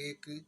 1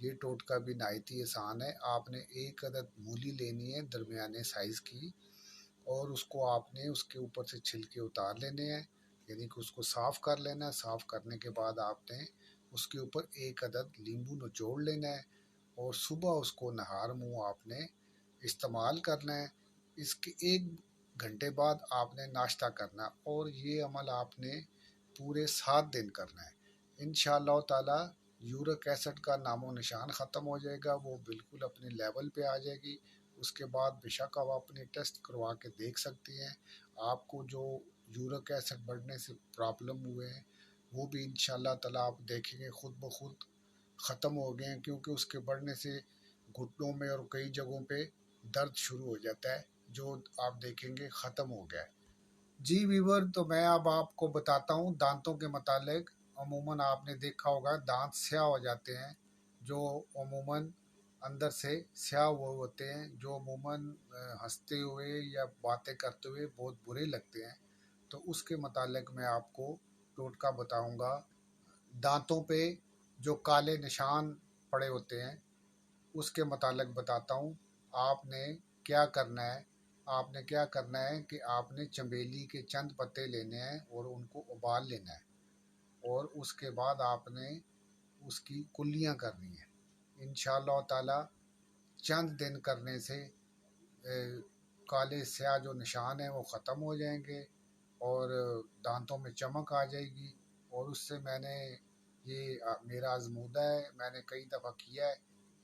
یہ ٹوٹکا بھی نہایت ہی آسان ہے۔ آپ نے ایک عدد مولی لینی ہے درمیانے سائز کی، اور اس کو آپ نے اس کے اوپر سے چھلکے اتار لینے ہیں، یعنی کہ اس کو صاف کر لینا ہے۔ صاف کرنے کے بعد آپ نے اس کے اوپر ایک عدد لیمبو نچوڑ لینا ہے، اور صبح اس کو نہار منہ آپ نے استعمال کرنا ہے۔ اس کے 1 گھنٹے بعد آپ نے ناشتہ کرنا ہے، اور یہ عمل آپ نے پورے 7 دن کرنا ہے۔ انشاءاللہ تعالی یورک ایسڈ کا نام و نشان ختم ہو جائے گا، وہ بالکل اپنے لیول پہ آ جائے گی۔ اس کے بعد بے شک آپ اپنے ٹیسٹ کروا کے دیکھ سکتے ہیں۔ آپ کو جو یورک ایسڈ بڑھنے سے پرابلم ہوئے ہیں وہ بھی انشاءاللہ تعالی آپ دیکھیں گے خود بخود ختم ہو گئے ہیں، کیونکہ اس کے بڑھنے سے گھٹنوں میں اور کئی جگہوں پہ درد شروع ہو جاتا ہے، جو آپ دیکھیں گے ختم ہو گیا ہے۔ جی ویور، تو میں اب آپ کو بتاتا ہوں دانتوں کے متعلق۔ عموماً آپ نے دیکھا ہوگا دانت سیاہ ہو جاتے ہیں، جو عموماً اندر سے سیاہ وہ ہوتے ہیں، جو عموماً ہنستے ہوئے یا باتیں کرتے ہوئے بہت برے لگتے ہیں۔ تو اس کے متعلق میں آپ کو ٹوٹکا بتاؤں گا۔ دانتوں پہ جو کالے نشان پڑے ہوتے ہیں اس کے متعلق بتاتا ہوں۔ آپ نے کیا کرنا ہے؟ آپ نے کیا کرنا ہے کہ آپ نے چنبیلی کے چند پتے لینے ہیں اور ان کو ابال لینا ہے، اور اس کے بعد آپ نے اس کی کلیاں کرنی ہیں۔ انشاءاللہ تعالی چند دن کرنے سے کالے سیاہ جو نشان ہیں وہ ختم ہو جائیں گے، اور دانتوں میں چمک آ جائے گی۔ اور اس سے میں نے یہ میرا آزمودہ ہے، میں نے کئی دفعہ کیا ہے،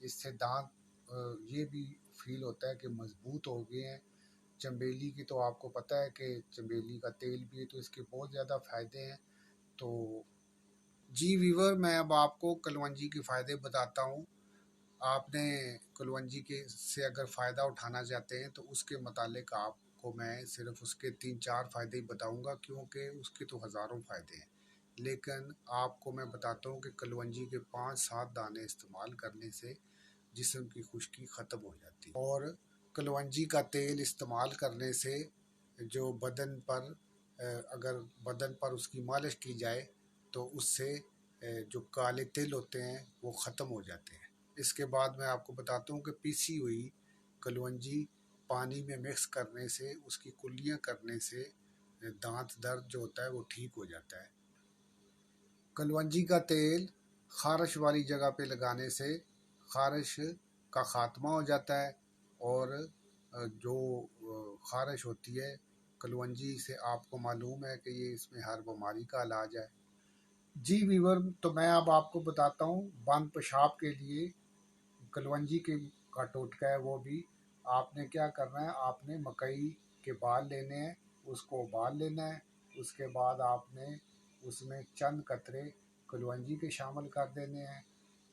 اس سے دانت یہ بھی فیل ہوتا ہے کہ مضبوط ہو گئے ہیں۔ چنبیلی کی تو آپ کو پتہ ہے کہ چنبیلی کا تیل بھی ہے، تو اس کے بہت زیادہ فائدے ہیں۔ تو جی ویور، میں اب آپ کو کلونجی کے فائدے بتاتا ہوں۔ آپ نے کلونجی کے سے اگر فائدہ اٹھانا چاہتے ہیں تو اس کے متعلق آپ کو میں صرف اس کے 3-4 فائدے ہی بتاؤں گا، کیونکہ اس کے تو ہزاروں فائدے ہیں۔ لیکن آپ کو میں بتاتا ہوں کہ کلونجی کے 5-7 دانے استعمال کرنے سے جسم کی خشکی ختم ہو جاتی ہے، اور کلونجی کا تیل استعمال کرنے سے جو بدن پر اگر بدن پر اس کی مالش کی جائے تو اس سے جو کالے تل ہوتے ہیں وہ ختم ہو جاتے ہیں۔ اس کے بعد میں آپ کو بتاتا ہوں کہ پیسی ہوئی کلونجی پانی میں مکس کرنے سے، اس کی کلیاں کرنے سے دانت درد جو ہوتا ہے وہ ٹھیک ہو جاتا ہے۔ کلونجی کا تیل خارش والی جگہ پہ لگانے سے خارش کا خاتمہ ہو جاتا ہے، اور جو خارش ہوتی ہے کلونجی سے آپ کو معلوم ہے کہ یہ اس میں ہر بیماری کا علاج ہے۔ جی ویور، تو میں اب آپ کو بتاتا ہوں بند پیشاب کے لیے کلونجی کا ٹوٹکا ہے۔ وہ بھی آپ نے کیا کرنا ہے، آپ نے مکئی کے بال لینے ہیں، اس کو ابال لینا ہے۔ اس کے بعد آپ نے اس میں چند قطرے کلونجی کے شامل کر دینے ہیں،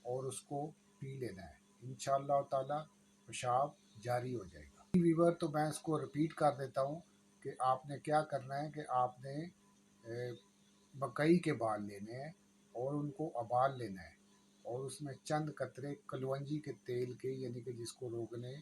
اور اس کو پی لینا ہے۔ انشاءاللہ تعالی پیشاب جاری ہو جائے گا۔ ویور، تو میں اس کو رپیٹ کر دیتا ہوں کہ آپ نے کیا کرنا ہے کہ آپ نے مکئی کے بال لینے ہیں اور ان کو ابال لینا ہے، اور اس میں چند قطرے کلونجی کے تیل کے، یعنی کہ جس کو روغنے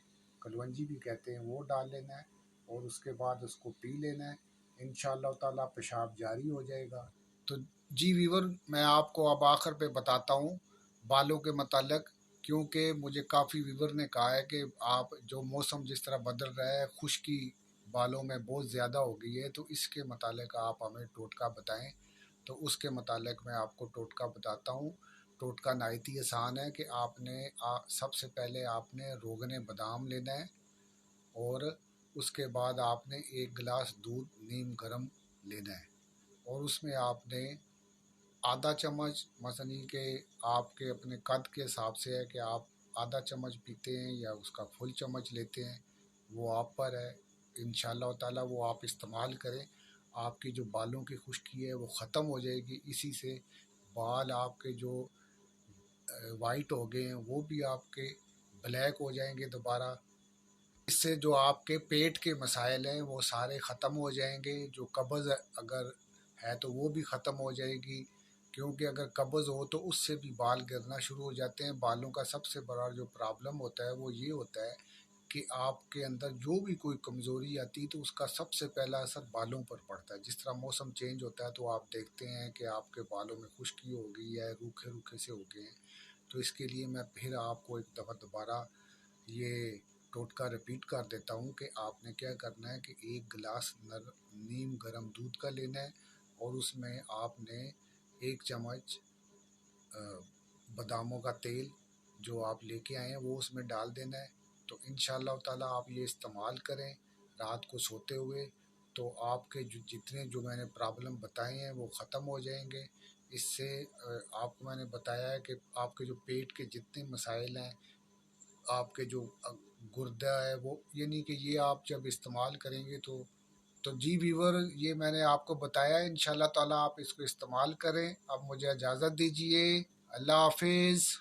کلونجی بھی کہتے ہیں، وہ ڈال لینا ہے، اور اس کے بعد اس کو پی لینا ہے۔ انشاءاللہ تعالی پیشاب جاری ہو جائے گا۔ تو جی ویور، میں آپ کو اب آخر پہ بتاتا ہوں بالوں کے متعلق، کیونکہ مجھے کافی ویور نے کہا ہے کہ آپ جو موسم جس طرح بدل رہا ہے، خشکی بالوں میں بہت زیادہ ہو گئی ہے، تو اس کے متعلق آپ ہمیں ٹوٹکا بتائیں۔ تو اس کے متعلق میں آپ کو ٹوٹکا بتاتا ہوں۔ ٹوٹکا نہایت ہی آسان ہے کہ آپ نے سب سے پہلے آپ نے روغن بادام لینا ہے، اور اس کے بعد آپ نے 1 گلاس دودھ نیم گرم لینا ہے، اور اس میں آپ نے آدھا چمچ، مثلاً کہ آپ کے اپنے قد کے حساب سے ہے کہ آپ آدھا چمچ پیتے ہیں یا اس کا فل چمچ لیتے ہیں، وہ آپ پر ہے۔ انشاءاللہ تعالی وہ آپ استعمال کریں، آپ کی جو بالوں کی خشکی ہے وہ ختم ہو جائے گی۔ اسی سے بال آپ کے جو وائٹ ہو گئے ہیں وہ بھی آپ کے بلیک ہو جائیں گے دوبارہ۔ اس سے جو آپ کے پیٹ کے مسائل ہیں وہ سارے ختم ہو جائیں گے۔ جو قبض اگر ہے تو وہ بھی ختم ہو جائے گی، کیونکہ اگر قبض ہو تو اس سے بھی بال گرنا شروع ہو جاتے ہیں۔ بالوں کا سب سے بڑا جو پرابلم ہوتا ہے وہ یہ ہوتا ہے کہ آپ کے اندر جو بھی کوئی کمزوری آتی ہے تو اس کا سب سے پہلا اثر بالوں پر پڑتا ہے۔ جس طرح موسم چینج ہوتا ہے تو آپ دیکھتے ہیں کہ آپ کے بالوں میں خشکی ہو گئی ہے، روکھے روکھے سے ہو گئے ہیں، تو اس کے لیے میں پھر آپ کو ایک دفعہ دوبارہ یہ ٹوٹکا رپیٹ کر دیتا ہوں کہ آپ نے کیا کرنا ہے کہ 1 گلاس نیم گرم دودھ کا لینا ہے، اور اس میں آپ نے 1 چمچ باداموں کا تیل جو آپ لے کے آئے ہیں وہ اس میں ڈال دینا ہے۔ تو انشاءاللہ تعالیٰ آپ یہ استعمال کریں رات کو سوتے ہوئے، تو آپ کے جتنے جو میں نے پرابلم بتائے ہیں وہ ختم ہو جائیں گے۔ اس سے آپ کو میں نے بتایا ہے کہ آپ کے جو پیٹ کے جتنے مسائل ہیں، آپ کے جو گردہ ہے وہ، یعنی کہ یہ آپ جب استعمال کریں گے تو جی ویور، یہ میں نے آپ کو بتایا ہے، انشاءاللہ تعالیٰ آپ اس کو استعمال کریں۔ اب مجھے اجازت دیجیے، اللہ حافظ۔